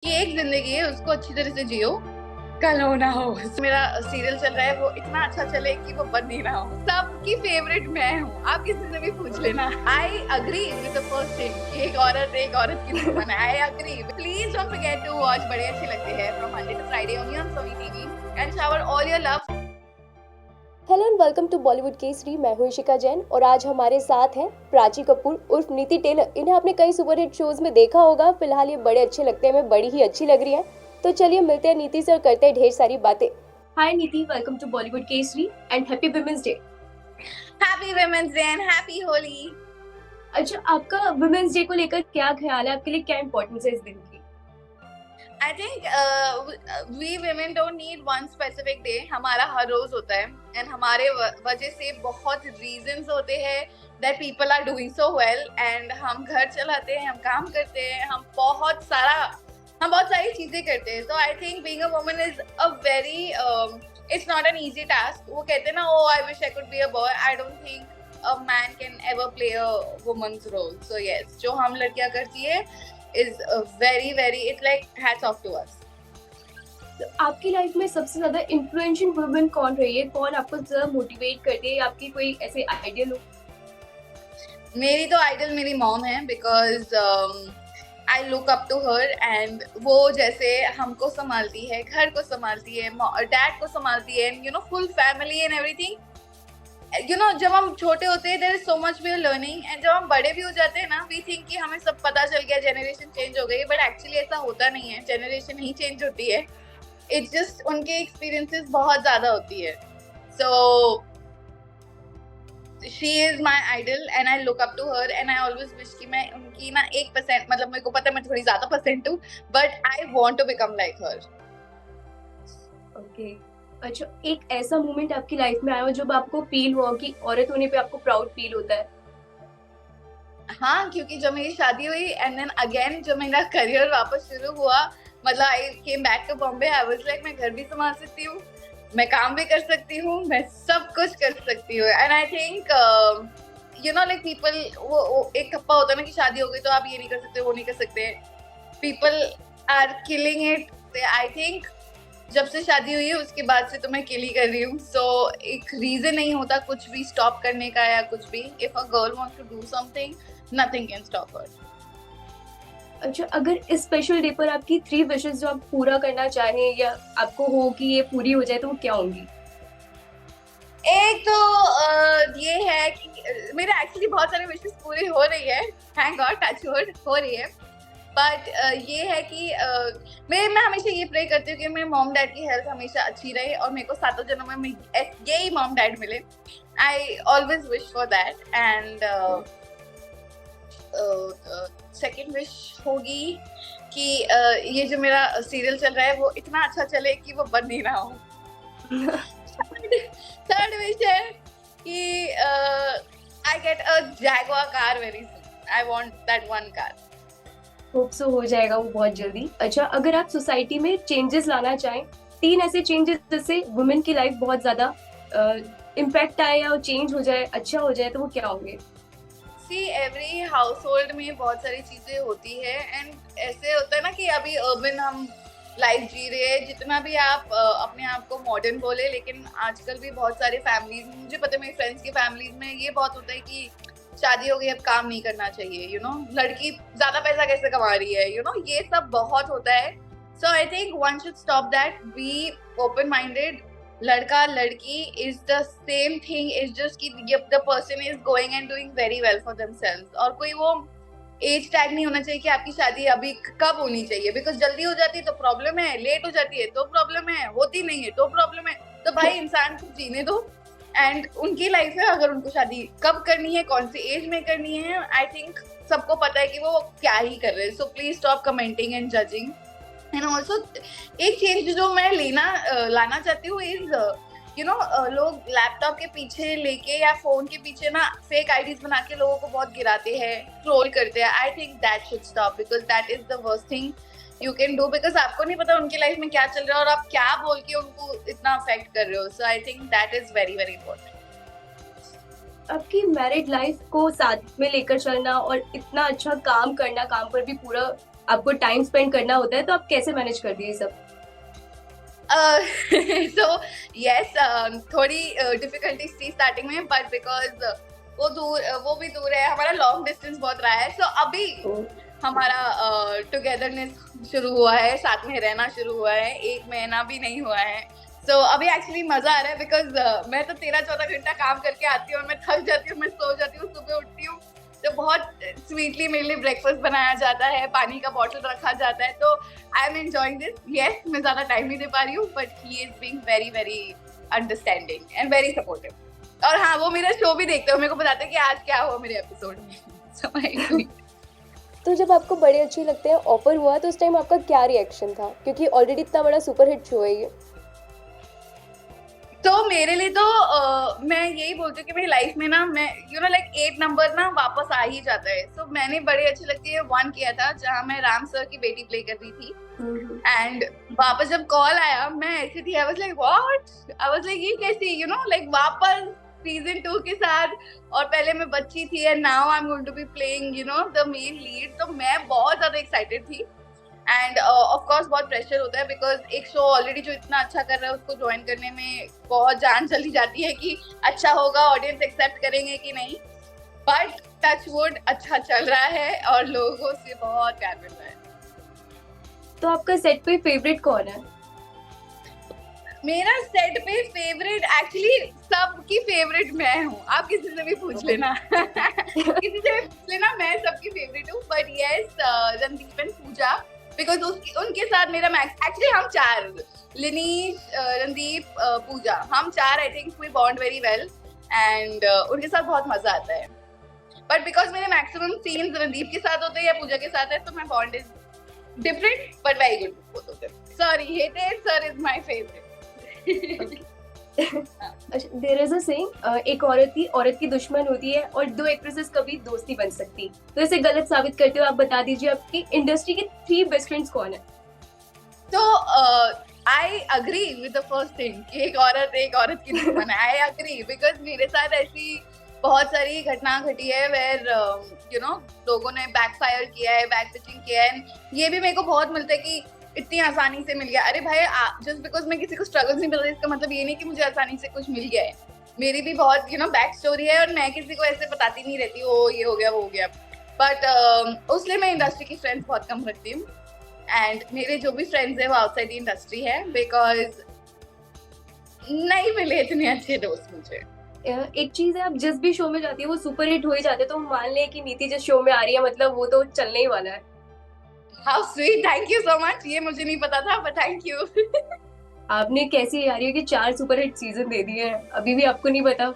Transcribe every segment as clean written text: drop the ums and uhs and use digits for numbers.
कि एक जिंदगी है, उसको अच्छी तरह से जियो, कल हो ना हो। मेरा सीरियल चल रहा है, वो इतना अच्छा चले कि वो बंद ही ना हो। सबकी फेवरेट मैं हूँ, आप किसी से भी पूछ लेना। I agree with the first thing, एक औरत की दुश्मन है। I agree. Please don't forget to watch, बड़े अच्छे लगते हैं, from Monday to Friday only on Sony TV, and shower all your love. Hello and welcome to Bollywood Kesari. मैं हूं इशिका जैन और आज हमारे साथ हैं प्राची कपूर उर्फ नीति टेलर। इन्हें आपने कई सुपरहिट शोज में देखा होगा। फिलहाल ये बड़े अच्छे लगते हैं, हमें बड़ी ही अच्छी लग रही है। तो चलिए मिलते हैं नीति से और करते हैं ढेर सारी बातें। Hi Niti, welcome to Bollywood Kesari and happy women's day. Happy women's day and happy Holi. अच्छा, आपका वुमेन्स डे को लेकर क्या ख्याल है? आपके लिए क्या इंपॉर्टेंस है इस दिन की? I think we women don't need one specific day. हमारा हर रोज होता है, and हमारे वजह से बहुत reasons होते हैं that people are doing so well, and हम घर चलाते हैं, हम काम करते हैं, हम बहुत सारी चीजें करते हैं. So I think being a woman is a very it's not an easy task. वो कहते हैं ना, oh I wish I could be a boy. I don't think a man can ever play a woman's role. So yes, जो हम लड़कियां करती है is very it's like hats off to us. तो आपकी लाइफ में सबसे ज्यादा इन्फ्लुएंशियल वुमन कौन रही है? कौन आपको ज्यादा मोटिवेट करती है? आपकी कोई ऐसे आइडियल हो? मेरी तो आइडल मेरी मॉम है, because I look up to her, and वो जैसे हमको संभालती है, घर को संभालती है, डैड को संभालती है, you know, full family and everything. You know, जब हम छोटे होते हैं there is so much we are learning, and जब हम बड़े भी हो जाते हैं ना, वी थिंक कि हमें सब पता चल गया, जनरेशन चेंज हो गई, बट एक्चुअली ऐसा होता नहीं है, जनरेशन ही चेंज होती है। इट्स जस्ट उनके एक्सपीरियंसेस बहुत ज्यादा होती है। So she is my idol and I look up to her, and I always wish कि मैं उनकी ना 1%, मतलब मेरे को पता है मैं थोड़ी ज्यादा परसेंट हूँ, but I want to become like her. Okay. अच्छा, एक ऐसा मोमेंट आपकी लाइफ में आया हो जब आपको फील हुआ कि औरत होने पे आपको प्राउड फील होता है? हाँ, क्योंकि जब मेरी शादी हुई एंड देन अगेन जब मेरा करियर वापस शुरू हुआ, मतलब I came back to Bombay, I was like मैं घर भी संभाल सकती हूँ, मैं काम भी कर सकती हूँ, मैं सब कुछ कर सकती हूँ। And I think you know, like people, वो एक ठप्पा होता है ना कि शादी हो गई तो आप ये नहीं कर सकते, वो नहीं कर सकते, people are killing it. I think जब से शादी हुई है उसके बाद से तो मैं किल ही कर रही हूँ। सो एक रीजन नहीं होता कुछ भी स्टॉप करने का या कुछ भी। If a girl wants to do something, nothing can stop her. अच्छा, अगर इस स्पेशल डे पर आपकी 3 विशेस जो आप पूरा करना चाहें या आपको हो कि ये पूरी हो जाए, तो वो क्या होंगी? एक तो ये है कि मेरे एक्चुअली बहुत सारे विशेस पूरी हो रही है, थैंक गॉड, टच वुड, हो रही है। बट ये है कि मैं हमेशा ये प्रे करती हूँ कि मेरे मॉम डैड की हेल्थ हमेशा अच्छी रहे और मेरे को 7 जन्म में यही मॉम डैड मिले। आई always wish for that. And second wish होगी कि ये जो मेरा सीरियल चल रहा है वो इतना अच्छा चले कि वो बंद ही ना हो। थर्ड विश है कि I get a Jaguar car very soon. I want that one car. Hope so हो जाएगा वो बहुत जल्दी। अच्छा, अगर आप सोसाइटी में चेंजेस लाना चाहें, 3 ऐसे चेंजेस जिससे वुमेन की लाइफ बहुत ज्यादा इम्पैक्ट आए या चेंज हो जाए, अच्छा हो जाए, तो वो क्या होंगे? सी, एवरी हाउस होल्ड में बहुत सारी चीजें होती है, एंड ऐसे होता है ना कि अभी अर्बन हम लाइफ जी रहे हैं, जितना भी आप अपने आप को मॉडर्न बोले, लेकिन आजकल भी बहुत सारे फैमिलीज, मुझे पता है मेरे फ्रेंड्स की फैमिलीज में ये बहुत होता है कि शादी हो गई अब काम नहीं करना चाहिए, यू नो, लड़की ज्यादा पैसा कैसे कमा रही है, यू नो, ये सब बहुत होता है। So I think one should stop that, be open minded. लड़का लड़की is the same thing, is just कि the person is going and doing very well for themselves, और कोई वो एज टैग नहीं होना चाहिए कि आपकी शादी अभी कब होनी चाहिए, बिकॉज जल्दी हो जाती है तो प्रॉब्लम है, लेट हो जाती है तो प्रॉब्लम है, होती नहीं है तो प्रॉब्लम है। तो भाई इंसान को जीने दो, एंड उनकी लाइफ है, अगर उनको शादी कब करनी है, कौन सी एज में करनी है, आई थिंक सबको पता है कि वो क्या ही कर रहे हैं। So please stop commenting and judging. And also एक चेंज जो मैं लाना चाहती हूँ इज, यू नो, लोग लैपटॉप के पीछे लेके या फोन के पीछे ना फेक आईडीज बना के लोगों को बहुत गिराते हैं, ट्रोल करते हैं। आई think that should stop, because that is the worst thing you can do, because आपको नहीं पता उनकी लाइफ में क्या चल रहा है और आप क्या बोल के उनको इतना अफेक्ट कर रहे हो। So I think that is very very important. आपकी मैरिड लाइफ को साथ में लेकर चलना और इतना अच्छा काम करना, काम पर भी पूरा आपको टाइम स्पेंड करना होता है, तो आप कैसे मैनेज करती है ये सब? सो यस, थोड़ी डिफिकल्टीज थी स्टार्टिंग में, बट बिकॉज वो भी दूर है, हमारा लॉन्ग डिस्टेंस बहुत रहा है, सो अभी हमारा टुगेदरनेस शुरू हुआ है, साथ में रहना शुरू हुआ है, 1 महीना भी नहीं हुआ है। सो अभी एक्चुअली मजा आ रहा है बिकॉज मैं तो 13-14 घंटा काम करके आती हूँ और मैं थक जाती हूँ, मैं सो जाती हूँ, सुबह उठती हूँ तो बहुत स्वीटली मेरे लिए ब्रेकफास्ट बनाया जाता है, पानी का बॉटल रखा जाता है, तो I am enjoying this. Yes, मैं ज्यादा टाइम नहीं दे पा रही हूँ, but he is being very very understanding and very supportive. और हाँ, वो मेरा शो भी देखते हो, मेरे को बताते हैं कि आज क्या हुआ मेरे एपिसोड में। तो जब आपको बड़े अच्छे लगते हैं ऑफर हुआ, तो उस टाइम आपका क्या रिएक्शन था, क्योंकि ऑलरेडी इतना बड़ा सुपरहिट शो है ये? तो मेरे लिए तो मैं यही बोलती हूँ कि मेरी लाइफ में ना, मैं लाइक 8 नंबर ना वापस आ ही जाता है। सो मैंने बड़े अच्छी लगती है 1 किया था, जहाँ मैं राम सर की बेटी प्ले कर रही थी, एंड वापस जब कॉल आया मैं ऐसी थी, आई was like what, I was like ये कैसी, लाइक वापस सीजन 2 के साथ, और पहले मैं बच्ची थी and now I am going to be playing the main lead. तो मैं बहुत ज्यादा एक्साइटेड थी, एंड ऑफ कोर्स बहुत प्रेशर होता है बिकॉज एक शो ऑलरेडी जो इतना अच्छा कर रहा है उसको ज्वाइन करने में बहुत जान चली जाती है कि अच्छा होगा, ऑडियंस एक्सेप्ट करेंगे कि नहीं, बट टचवुड अच्छा चल रहा है और लोगों से बहुत प्यार मिल रहा है। तो आपका सेट पे फेवरेट कौन है? मेरा सेट पे फेवरेट एक्चुअली सबकी फेवरेट मैं हूँ, आप किसी से भी पूछ लेना किसी से भी पूछ लेना, मैं सबकी फेवरेट हूँ। But yes, Randeep and Pooja, because उनके साथ मेरा मैक्स, एक्चुअली हम 4, लिनीश, रणदीप, पूजा, हम 4 I think we bond very well, and उनके साथ बहुत मजा आता है। बट बिकॉज मेरे मैक्सिमम सीन्स रणदीप के साथ होते हैं या पूजा के साथ है, तो my bond is different but very good with both of them. Sorry, hated sir is my favorite. There is a saying, एक औरत की दुश्मन होती है और 2 एक्ट्रेसेस कभी दोस्त नहीं बन सकती। तो इसे गलत साबित करते हुए आप बता दीजिए, आपकी इंडस्ट्री के 3 बेस्ट फ्रेंड्स कौन है? So I agree with the first thing कि एक औरत की दुश्मन है। I agree because मेरे साथ ऐसी बहुत सारी घटना घटी है वेयर लोगों ने बैकफायर किया है, बैक पिचिंग किया है, ये भी मेरे को बहुत मिलता है कि इतनी आसानी से मिल गया। अरे भाई, जस्ट बिकॉज मैं किसी को स्ट्रगल नहीं मिल रही, इसका मतलब ये नहीं कि मुझे आसानी से कुछ मिल गया है। मेरी भी बहुत बैक स्टोरी है और मैं किसी को ऐसे बताती नहीं रहती, ओ ये हो गया वो हो गया। बट उसलिए मैं इंडस्ट्री की फ्रेंड्स बहुत कम रखती हूँ, एंड मेरे जो भी फ्रेंड्स है वो आउटसाइड इंडस्ट्री है, बिकॉज नहीं मिले इतने अच्छे दोस्त मुझे। एक चीज है, आप जिस भी शो में जाती है वो सुपर हिट हो ही जाते हैं, तो मान ले कि नीति जिस शो में आ रही है, मतलब वो तो चलने ही वाला है। How sweet, thank you so much, ये मुझे नहीं पता था, बट थैंक यू। आपने कैसी आ रही है कि 4 सुपर हिट सीजन दे दिए हैं, अभी भी आपको नहीं पता?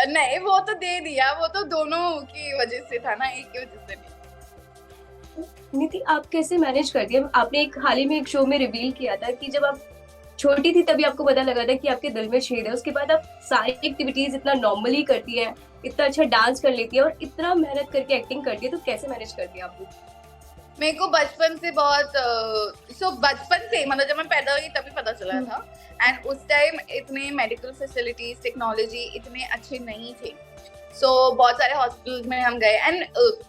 नहीं, वो तो दे दिया, वो तो दोनों की वजह से था ना, एक की वजह से नहीं। नीति, आप कैसे मैनेज करती है? आपने एक हाल ही में एक शो में रिवील किया था कि जब आप छोटी थी तभी आपको पता लगा था कि आपके दिल में छेद है, उसके बाद आप सारी एक्टिविटीज इतना नॉर्मली करती है, इतना अच्छा डांस कर लेती है और इतना मेहनत करके एक्टिंग करती है, तो कैसे मैनेज करती है आप? मेरे को बचपन से बहुत बचपन से मतलब जब मैं पैदा हुई तभी पता चला था, एंड उस टाइम इतने मेडिकल फैसिलिटीज, टेक्नोलॉजी इतने अच्छे नहीं थे। बहुत सारे हॉस्पिटल में हम गए, and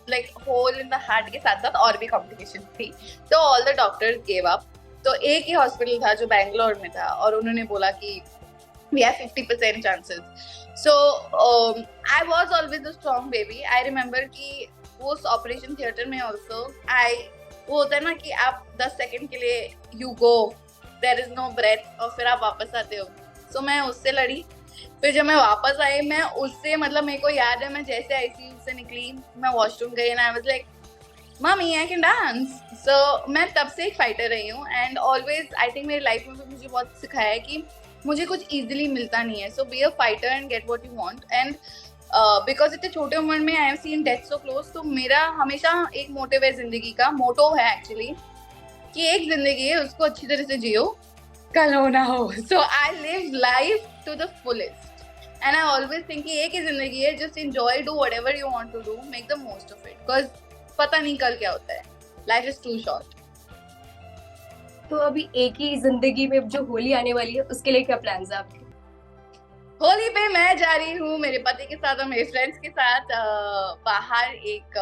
like hole in the heart के साथ साथ और भी कॉम्प्लिकेशन थी, तो all the doctors gave up. तो एक ही हॉस्पिटल था जो बैंगलोर में था, और उन्होंने बोला कि we have 50% chances. So I was always a strong baby. I remember कि उस ऑपरेशन थिएटर में ऑल्सो वो होता है ना कि आप 10 सेकंड के लिए you go, there is no breath, और फिर आप वापस आते हो। सो मैं उससे लड़ी, फिर जब मैं वापस आई, मैं उससे मतलब मेरे को याद है, मैं जैसे आईसीयू से निकली, मैं वॉशरूम गई and I was like mummy I can dance. So मैं तब से एक फाइटर रही हूँ, एंड ऑलवेज आई थिंक मेरी लाइफ में भी मुझे बहुत सिखाया है कि मुझे कुछ इजीली मिलता नहीं है। So be a fighter and get what you want, and because इतने छोटे उम्र में I have seen death so close, तो मेरा हमेशा एक मोटिव है जिंदगी का, मोटो है एक्चुअली, कि एक जिंदगी है उसको अच्छी तरह से जियो, कल हो ना हो। So I live life to the fullest, and I always think कि एक ही जिंदगी है, just enjoy, do whatever you want to do, make the most of it, because पता नहीं कल क्या होता है, लाइफ इज टू शॉर्ट। तो अभी एक ही जिंदगी में जो होली आने वाली है, उसके लिए क्या प्लान्स है आपके? होली पे मैं जा रही हूँ मेरे पति के साथ और मेरे फ्रेंड्स के साथ बाहर एक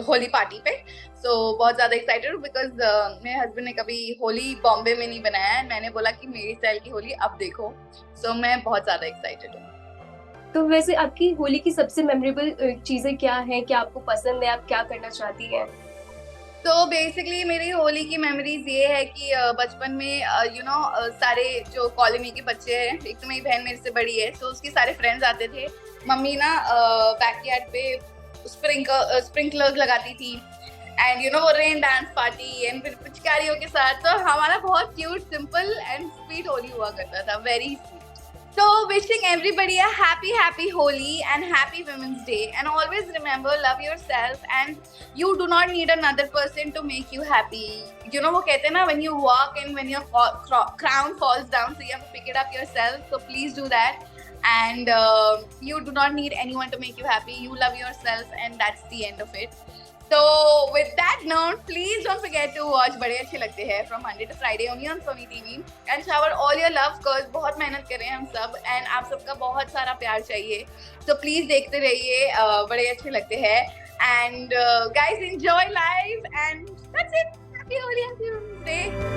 होली पार्टी पे। सो बहुत ज्यादा एक्साइटेड हूँ बिकॉज मेरे हस्बैंड ने कभी होली बॉम्बे में नहीं बनाया है। मैंने बोला कि मेरी स्टाइल की होली अब देखो। सो मैं बहुत ज्यादा एक्साइटेड हूँ। तो वैसे आपकी होली की सबसे मेमोरेबल चीजें क्या हैं, क्या आपको पसंद है, आप क्या करना चाहती हैं? तो बेसिकली मेरी होली की मेमोरीज ये है कि बचपन में सारे जो कॉलोनी के बच्चे हैं, एक तो मेरी बहन मेरे से बड़ी है, तो उसके सारे फ्रेंड्स आते थे। मम्मी ना बैकयार्ड पे स्प्रिंकलर्स लगाती थी एंड वो रेन डांस पार्टी एंड फिर पिचकारियों के साथ। तो हमारा बहुत cute simple and sweet Holi हुआ करता था, very sweet. So wishing everybody a happy Holi and happy Women's Day, and always remember, love yourself and you do not need another person to make you happy. वो कहते हैं ना, when you walk and when your crown falls down, so you have to pick it up yourself. So please do that. And you do not need anyone to make you happy. You love yourself and that's the end of it. So with that note, please don't forget to watch बड़े अच्छे लगते हैं from Monday to Friday only on Sony TV and shower all your love cause बहुत मेहनत कर रहे हैं हम सब and आप सबका बहुत सारा प्यार चाहिए। So please देखते रहिए, बड़े अच्छे लगते हैं and guys enjoy life and that's it. Happy Holi, happy Women's Day.